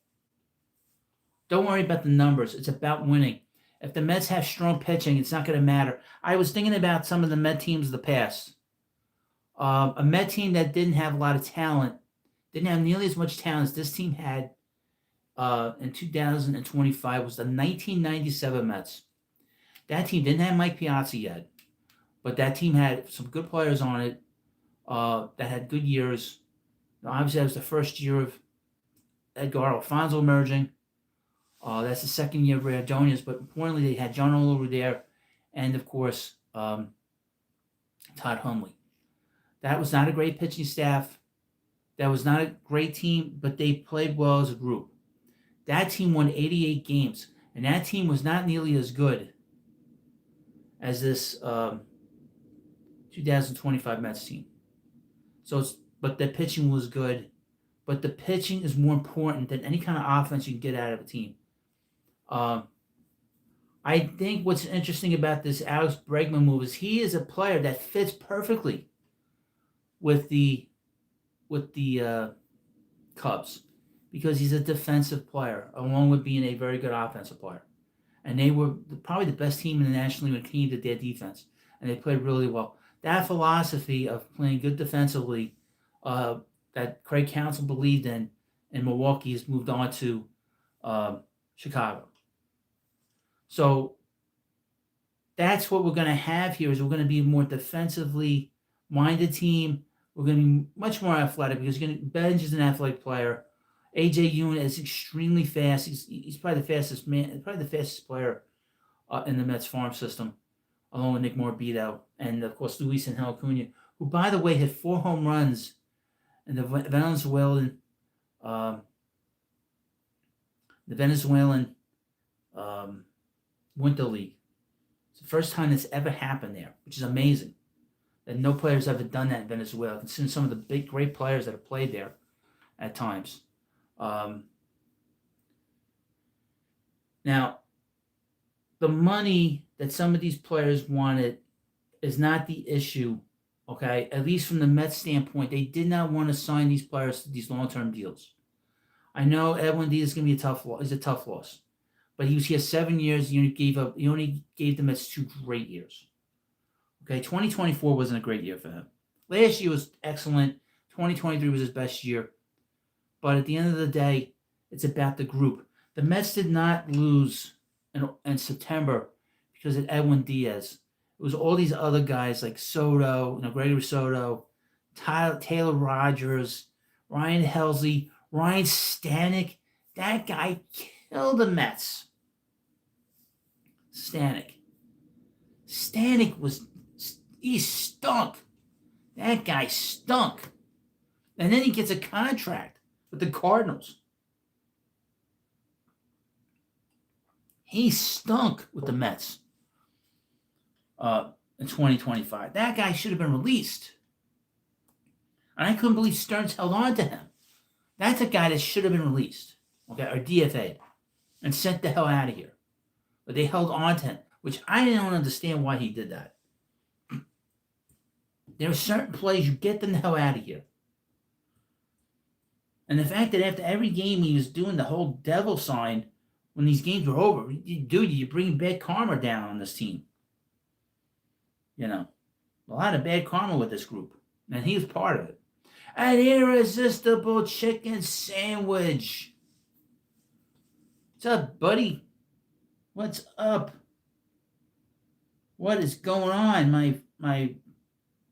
Don't worry about the numbers. It's about winning. If the Mets have strong pitching, it's not going to matter. I was thinking about some of the Met teams of the past. A Met team that didn't have a lot of talent, didn't have nearly as much talent as this team had in 2025 was the 1997 Mets. That team didn't have Mike Piazza yet, but that team had some good players on it that had good years. Obviously, that was the first year of Edgar Alfonso emerging. That's the second year of Ray Ordonez, but importantly, they had John Oliver there, and of course, Todd Hundley. That was not a great pitching staff. That was not a great team, but they played well as a group. That team won 88 games, and that team was not nearly as good as this 2025 Mets team. But the pitching was good. But the pitching is more important than any kind of offense you can get out of a team. I think what's interesting about this Alex Bregman move is he is a player that fits perfectly with the Cubs, because he's a defensive player along with being a very good offensive player. And they were probably the best team in the National League when it came to their defense, and they played really well. That philosophy of playing good defensively that Craig Counsell believed in Milwaukee has moved on to Chicago. So that's what we're going to have here. Is we're going to be a more defensively minded team. We're going to be much more athletic because Benj is an athletic player. AJ Ewan is extremely fast. He's probably the fastest man, probably the fastest player in the Mets farm system, along with Nick Morbido and of course Luis Angel Acuna, who by the way hit 4 home runs in um, the Venezuelan Winter League. It's the first time that's ever happened there, which is amazing. That no players ever done that in Venezuela, considering some of the big, great players that have played there at times. Now, the money that some of these players wanted is not the issue, okay? At least from the Mets standpoint, they did not want to sign these players to these long-term deals. I know Edwin Diaz is going to be a tough loss, but he was here 7 years. He only gave the Mets 2 great years. Okay, 2024 wasn't a great year for him. Last year was excellent. 2023 was his best year. But at the end of the day, it's about the group. The Mets did not lose in September because of Edwin Diaz. It was all these other guys like Soto, Gregory Soto, Taylor Rogers, Ryan Helsley, Ryan Stanek. That guy killed the Mets. Stanek he stunk. That guy stunk. And then he gets a contract with the Cardinals. He stunk with the Mets in 2025. That guy should have been released. And I couldn't believe Stearns held on to him. That's a guy that should have been released, okay, or DFA'd, and sent the hell out of here. But they held on to him, which I didn't understand why he did that. There are certain plays, you get them the hell out of here. And the fact that after every game he was doing the whole devil sign when these games were over, dude, you're bringing bad karma down on this team. A lot of bad karma with this group. And he was part of it. An irresistible chicken sandwich. What's up, buddy? What's up? What is going on, my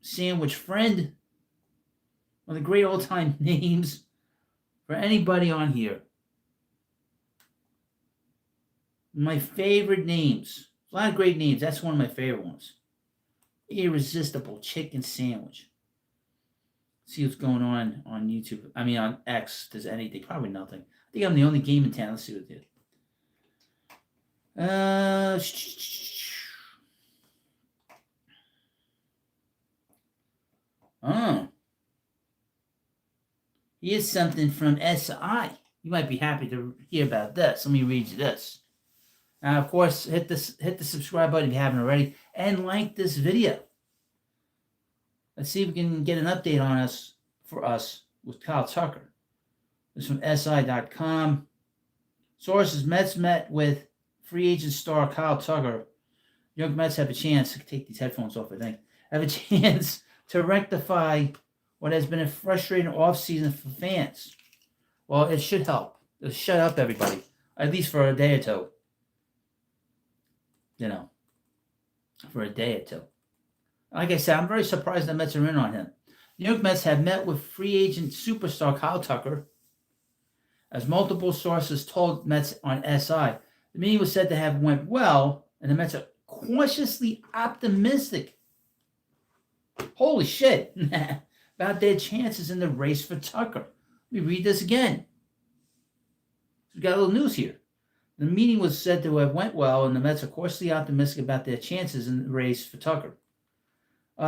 sandwich friend? One of the great all-time names for anybody on here. My favorite names. A lot of great names. That's one of my favorite ones. Irresistible chicken sandwich. See what's going on YouTube. I mean, on X. Does anything? Probably nothing. I think I'm the only game in town. Let's see what it did. Oh. Here's something from SI. You might be happy to hear about this. Let me read you this. Now, of course, hit the subscribe button if you haven't already, and like this video. Let's see if we can get an update on us with Kyle Tucker. This is from SI.com. Sources: Mets met with free agent star Kyle Tucker. Young Mets have a chance. I can take these headphones off, I think. Have a chance to rectify what has been a frustrating offseason for fans. Well, it should help. It'll shut up everybody, at least for a day or two. For a day or two. Like I said, I'm very surprised the Mets are in on him. New York Mets have met with free agent superstar Kyle Tucker, as multiple sources told Mets on SI. The meeting was said to have went well, and the Mets are cautiously optimistic. Holy shit. About their chances in the race for Tucker. Let me read this again. We got a little news here. The meeting was said to have went well, and the Mets are cautiously optimistic about their chances in the race for Tucker.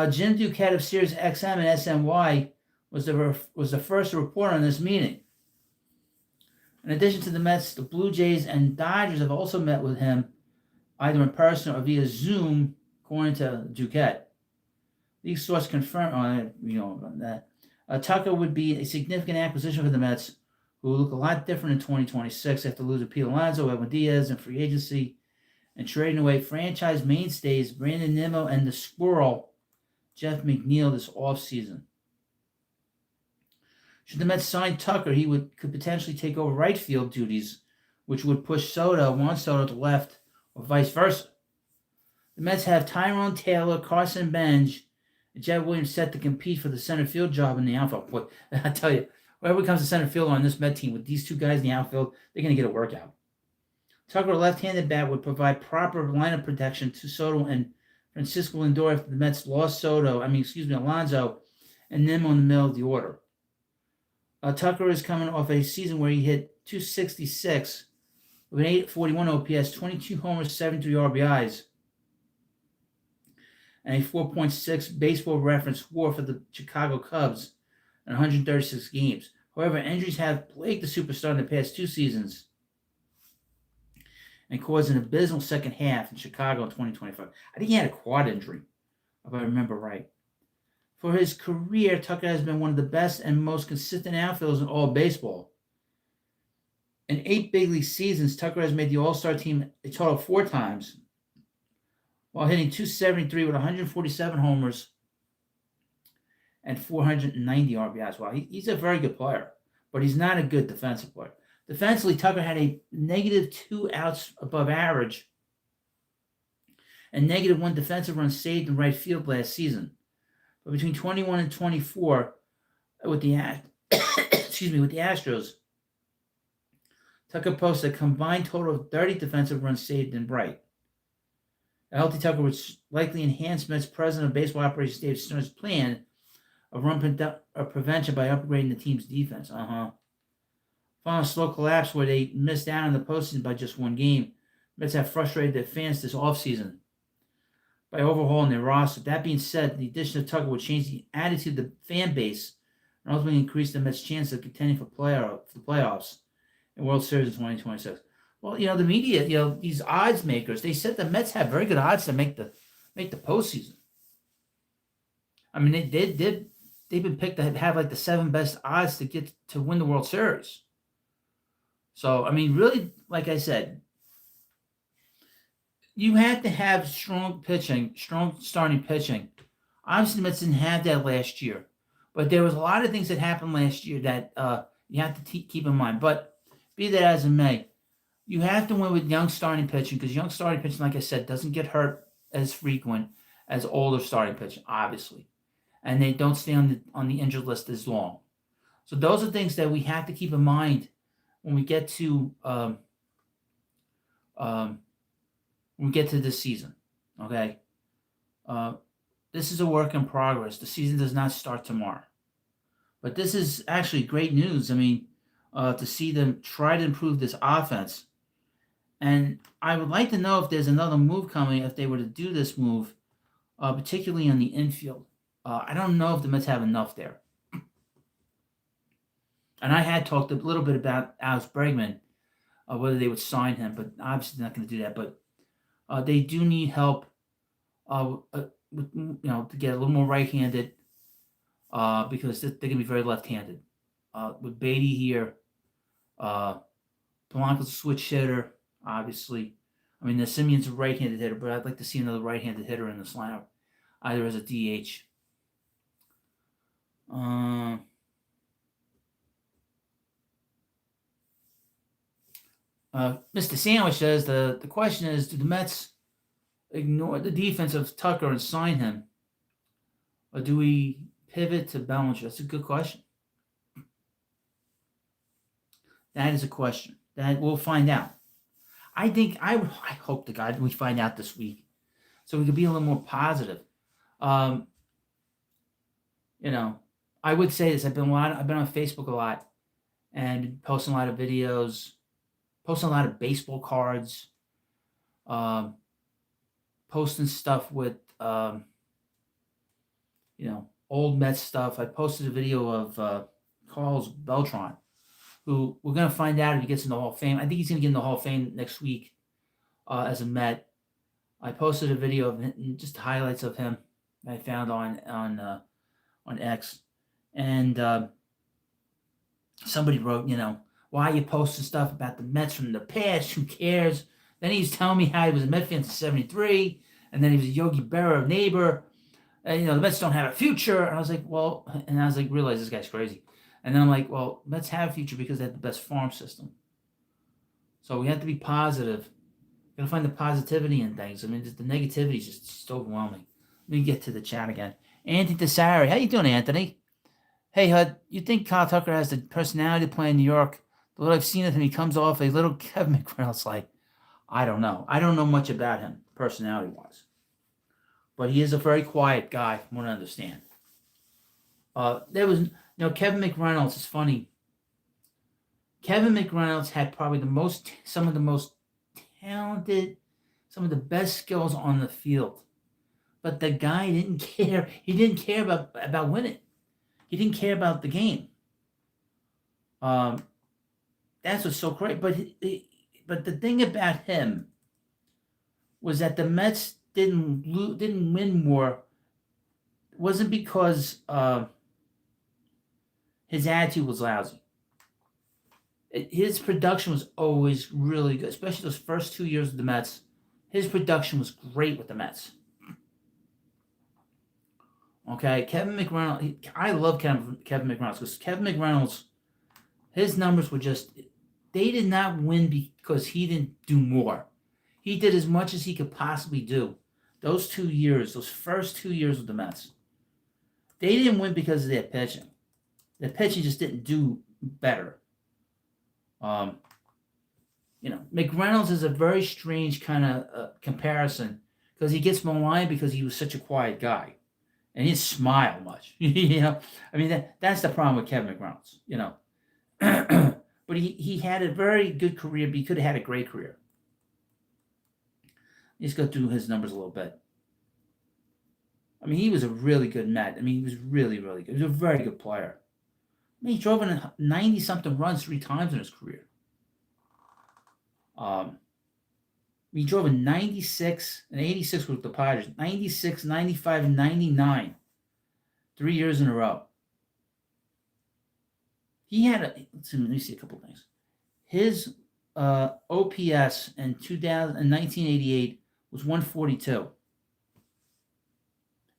Jim Duquette of Sirius XM and SNY was the first to report on this meeting. In addition to the Mets, the Blue Jays and Dodgers have also met with him, either in person or via Zoom, according to Duquette. These sources confirm that Tucker would be a significant acquisition for the Mets, who will look a lot different in 2026 after losing Pete Alonso, Edwin Diaz in free agency, and trading away franchise mainstays Brandon Nimmo and the Squirrel, Jeff McNeil, this offseason. Should the Mets sign Tucker, he could potentially take over right field duties, which would push Juan Soto to left, or vice versa. The Mets have Tyrone Taylor, Carson Benj, and Jed Williams set to compete for the center field job in the outfield. Boy, I tell you, whoever comes to center field on this Met team with these two guys in the outfield, they're going to get a workout. Tucker, a left-handed bat, would provide proper lineup protection to Soto and Francisco Lindor after the Mets lost Alonso, and Nimmo in the middle of the order. Tucker is coming off a season where he hit 266 with an 841 OPS, 22 homers, 73 RBIs, and a 4.6 baseball reference WAR for the Chicago Cubs in 136 games. However, injuries have plagued the superstar in the past 2 seasons and caused an abysmal second half in Chicago in 2025. I think he had a quad injury, if I remember right. For his career, Tucker has been one of the best and most consistent outfielders in all of baseball. In 8 big league seasons, Tucker has made the All-Star team a total of 4 times, while hitting 273 with 147 homers and 490 RBIs. Wow, he's a very good player, but he's not a good defensive player. Defensively, Tucker had a negative 2 outs above average and negative 1 defensive run saved in right field last season. But between 21 and 24, with the with the Astros, Tucker posted a combined total of 30 defensive runs saved in right. A healthy Tucker would likely enhance Mets President of Baseball Operations Dave Stern's plan of run prevention by upgrading the team's defense. Following a slow collapse where they missed out on the postseason by just 1 game, Mets have frustrated their fans this offseason by overhauling their roster. That being said, the addition of Tucker would change the attitude of the fan base and ultimately increase the Mets' chance of contending for the playoffs and World Series in 2026. Well, the media, these odds makers, they said the Mets have very good odds to make the postseason. I mean, they've been picked to have like the 7 best odds to get to win the World Series. So, I mean, really, like I said, you have to have strong starting pitching. Obviously, the Mets didn't have that last year, but there was a lot of things that happened last year that you have to keep in mind. But be that as it may, you have to win with young starting pitching because young starting pitching, like I said, doesn't get hurt as frequent as older starting pitching, obviously, and they don't stay on the injured list as long. So those are things that we have to keep in mind when we get to this season. Okay, this is a work in progress. The season does not start tomorrow, but this is actually great news. I mean, to see them try to improve this offense. And I would like to know if there's another move coming, if they were to do this move, particularly on the infield. I don't know if the Mets have enough there. And I had talked a little bit about Alex Bregman, whether they would sign him, but obviously they're not going to do that. But they do need help, to get a little more right-handed, because they're going to be very left-handed. With Beatty here, Polanco's a switch hitter. Obviously, I mean, the Simeon's a right-handed hitter, but I'd like to see another right-handed hitter in this lineup, either as a DH. Mr. Sandwich says the question is, do the Mets ignore the defense of Tucker and sign him, or do we pivot to Bellinger? That's a good question. That is a question that we'll find out. I hope to God we find out this week, so we could be a little more positive. I would say this. I've been on Facebook a lot, and posting a lot of videos, posting a lot of baseball cards, posting stuff with old Mets stuff. I posted a video of Carlos Beltran, who we're going to find out if he gets in the Hall of Fame. I think he's going to get in the Hall of Fame next week as a Met. I posted a video of him, just highlights of him that I found on X. And somebody wrote, why are you posting stuff about the Mets from the past? Who cares? Then he's telling me how he was a Met fan since 73, and then he was a Yogi Berra neighbor. And, the Mets don't have a future. And I was like, realize this guy's crazy. And then I'm like, well, Mets have a future because they have the best farm system. So we have to be positive. We're going to find the positivity in things. I mean, the negativity is just overwhelming. Let me get to the chat again. Anthony Desari. How you doing, Anthony? Hey, Hud, you think Kyle Tucker has the personality to play in New York? What I've seen of him, he comes off a little Kevin McReynolds like. I don't know. I don't know much about him, personality-wise. But he is a very quiet guy, from what I understand. Kevin McReynolds is funny. Kevin McReynolds had probably some of the most talented, some of the best skills on the field. But the guy didn't care. He didn't care about winning. He didn't care about the game. That's what's so great. But the thing about him was that the Mets didn't win more. It wasn't because his attitude was lousy. His production was always really good, especially those first 2 years with the Mets. His production was great with the Mets. Okay, Kevin McReynolds. I love Kevin McReynolds because Kevin McReynolds, his numbers were just. They did not win because he didn't do more. He did as much as he could possibly do. Those 2 years, those first 2 years with the Mets, they didn't win because of their pitching. Their pitching just didn't do better. McReynolds is a very strange kind of comparison because he gets maligned because he was such a quiet guy. And he didn't smile much. That's the problem with Kevin McReynolds, But he had a very good career, but he could have had a great career. Let's go through his numbers a little bit. He was a really good Met. He was really, really good. He was a very good player. He drove in 90-something runs 3 times in his career. He drove in 96 and 86 with the Padres, 96, 95, and 99. 3 years in a row. He had let me see a couple things. His OPS in 1988 was 142.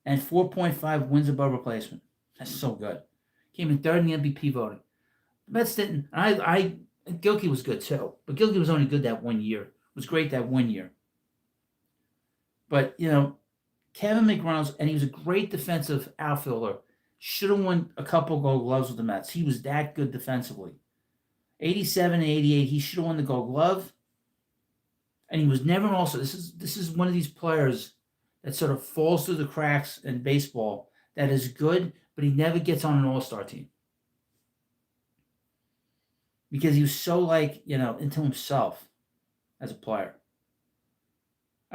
And 4.5 wins above replacement. That's so good. Came in third in the MVP voting. The Mets didn't. Gilkey was good too, but Gilkey was only good that 1 year. Was great that 1 year. But Kevin McReynolds, and he was a great defensive outfielder. Should have won a couple Gold Gloves with the Mets. He was that good defensively. 87 and 88, he should have won the Gold Glove. And he was never also. This is one of these players that sort of falls through the cracks in baseball. That is good, but he never gets on an all-star team. Because he was so into himself as a player.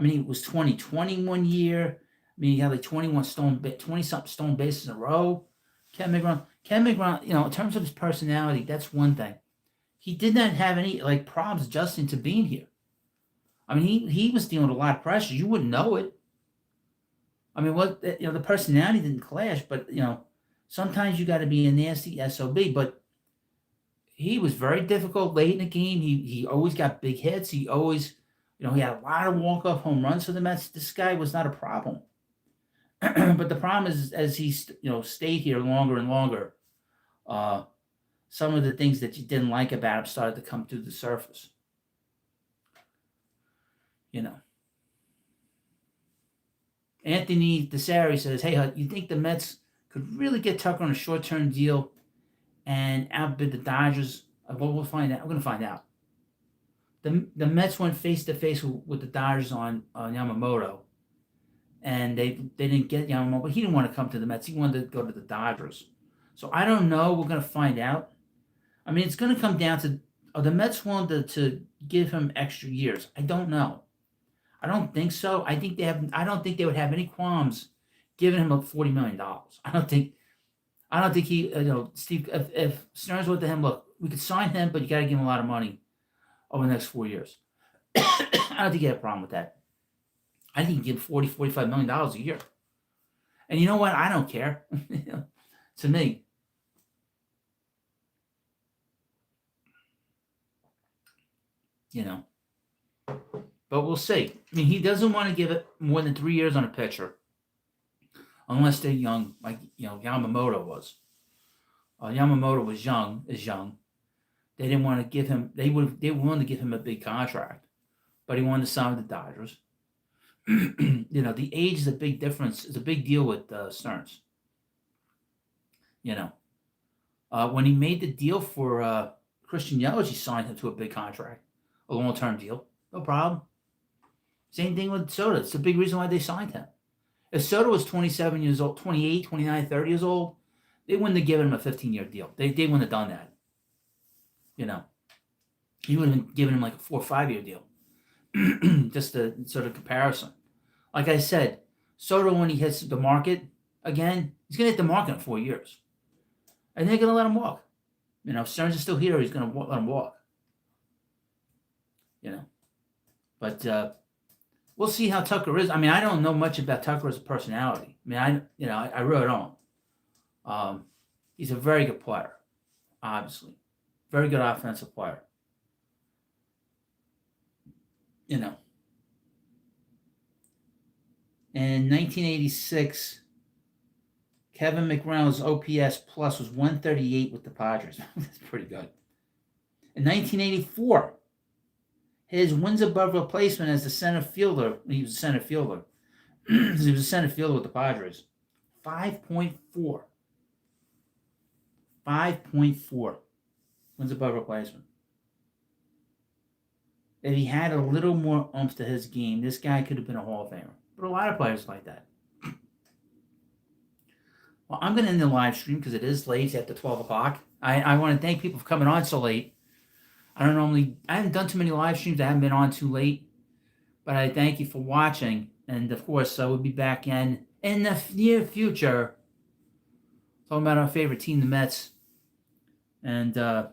He was 20 1 year. He had 20-something stolen bases in a row. Ken McGraw, in terms of his personality, that's one thing. He did not have any problems adjusting to being here. He was dealing with a lot of pressure. You wouldn't know it. The personality didn't clash, but sometimes you got to be a nasty SOB. But he was very difficult late in the game. He always got big hits. He always, he had a lot of walk-off home runs for the Mets. This guy was not a problem. But the problem is, as he stayed here longer and longer, some of the things that you didn't like about him started to come through the surface. Anthony Desari says, "Hey, you think the Mets could really get Tucker on a short-term deal and outbid the Dodgers?" Well, we'll find out. We're going to find out. The Mets went face-to-face with the Dodgers on Yamamoto, and they didn't get Yamamoto, but he didn't want to come to the Mets. He wanted to go to the Dodgers. So I don't know. We're going to find out. It's going to come down to, the Mets wanted to give him extra years. I don't know. I don't think so. I don't think they would have any qualms giving him $40 million. I don't think he, Steve, if Stearns went to him, look, we could sign him, but you got to give him a lot of money over the next 4 years. I don't think he had a problem with that. I think he can give $45 million a year. And you know what? I don't care. To me. But we'll see. He doesn't want to give it more than 3 years on a pitcher. Unless they're young, like Yamamoto was. Yamamoto is young. They didn't want to give him. They wanted to give him a big contract, but he wanted to sign with the Dodgers. The age is a big difference. It's a big deal with Stearns. When he made the deal for Christian Yelich, he signed him to a big contract, a long-term deal. No problem. Same thing with Soto. It's a big reason why they signed him. If Soto was 27 years old, 28, 29, 30 years old, they wouldn't have given him a 15-year deal. They wouldn't have done that. he would have been giving him like a 4 or 5 year deal. Just a sort of comparison. Like I said, Soto, when he hits the market again, he's going to hit the market in 4 years. And they're going to let him walk. You know, if Stearns is still here, he's going to let him walk. You know. But we'll see how Tucker is. I mean, I don't know much about Tucker as a personality. I mean, I really don't. He's a very good player, obviously. Very good offensive player. You know. In 1986, Kevin McReynolds' OPS plus was 138 with the Padres. That's pretty good. In 1984, his wins above replacement as the center fielder, he was a center fielder. He was a center fielder with the Padres. 5.4. 5.4 wins above replacement. If he had a little more oomph to his game, this guy could have been a Hall of Famer. But a lot of players like that. Well, I'm going to end the live stream because it is late. It's after 12 o'clock. I want to thank people for coming on so late. I haven't done too many live streams. I haven't been on too late. But I thank you for watching. And, of course, I will be back in the near future talking about our favorite team, the Mets. And I'll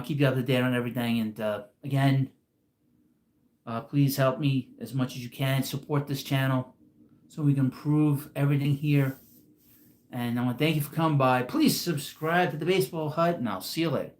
keep you up to date on everything. And, again, please help me as much as you can. Support this channel so we can improve everything here. And I want to thank you for coming by. Please subscribe to the Baseball Hut, and I'll see you later.